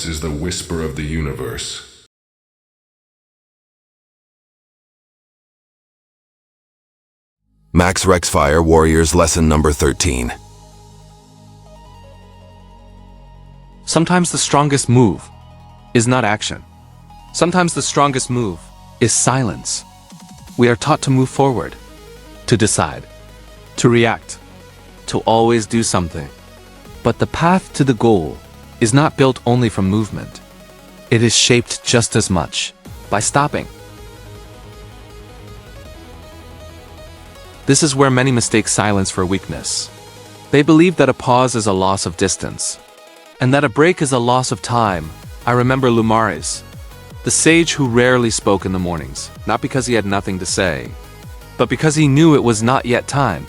Silence is the whisper of the universe. Max Rexfire Warriors Lesson Number 13. Sometimes the strongest move is not action. Sometimes the strongest move is silence. We are taught to move forward, to decide, to react, to always do something. But the path to the goal is not built only from movement. It is shaped just as much by stopping. This is where many mistake silence for weakness. They believe that a pause is a loss of distance, and that a break is a loss of time. I remember Lumaris, the sage who rarely spoke in the mornings, not because he had nothing to say, but because he knew it was not yet time.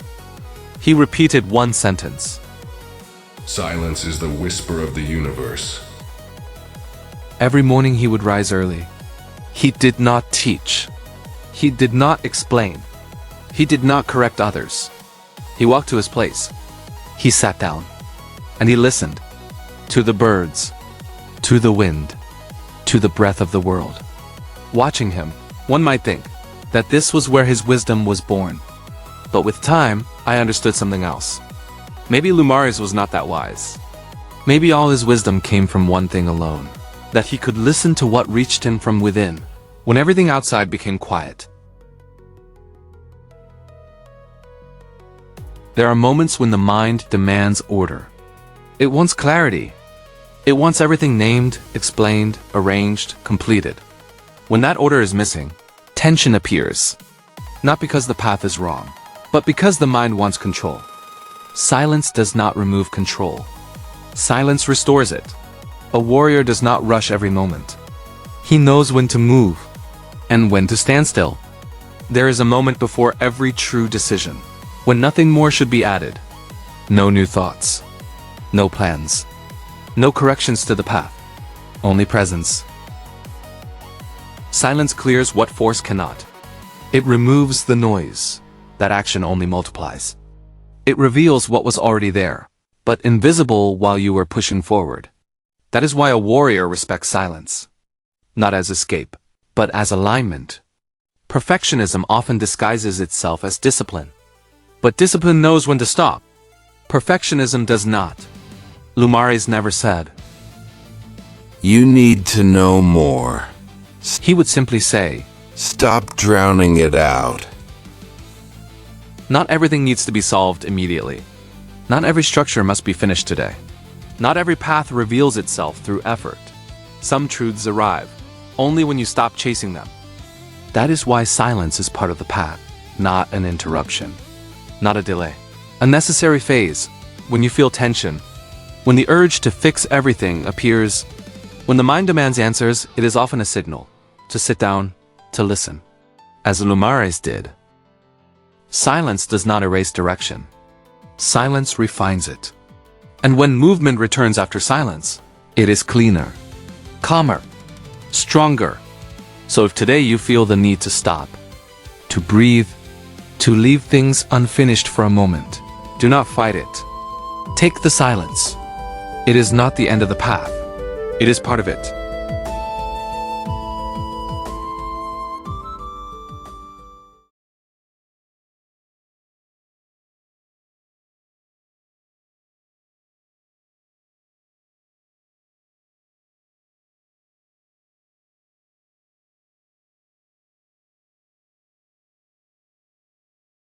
He repeated one sentence. Silence is the whisper of the universe. Every morning he would rise early. He did not teach. He did not explain. He did not correct others. He walked to his place. He sat down, and he listened to the birds, to the wind, to the breath of the world. Watching him, one might think that this was where his wisdom was born. But with time, I understood something else. Maybe Lumaris was not that wise. Maybe all his wisdom came from one thing alone, that he could listen to what reached him from within, when everything outside became quiet. There are moments when the mind demands order. It wants clarity. It wants everything named, explained, arranged, completed. When that order is missing, tension appears. Not because the path is wrong, but because the mind wants control. Silence does not remove control. Silence restores it. A warrior does not rush every moment. He knows when to move and when to stand still. There is a moment before every true decision, when nothing more should be added. No new thoughts. No plans. No corrections to the path. Only presence. Silence clears what force cannot. It removes the noise that action only multiplies. It reveals what was already there, but invisible while you were pushing forward. That is why a warrior respects silence. Not as escape, but as alignment. Perfectionism often disguises itself as discipline. But discipline knows when to stop. Perfectionism does not. Lumaris never said, You need to know more. He would simply say, Stop drowning it out. Not everything needs to be solved immediately. Not every structure must be finished today. Not every path reveals itself through effort. Some truths arrive only when you stop chasing them. That is why silence is part of the path, not an interruption, not a delay. A necessary phase, when you feel tension, when the urge to fix everything appears, when the mind demands answers, it is often a signal to sit down, to listen. As Lumaris did. Silence does not erase direction. Silence refines it. And when movement returns after silence, it is cleaner, calmer, stronger. So if today you feel the need to stop, to breathe, to leave things unfinished for a moment, do not fight it. Take the silence. It is not the end of the path. It is part of it.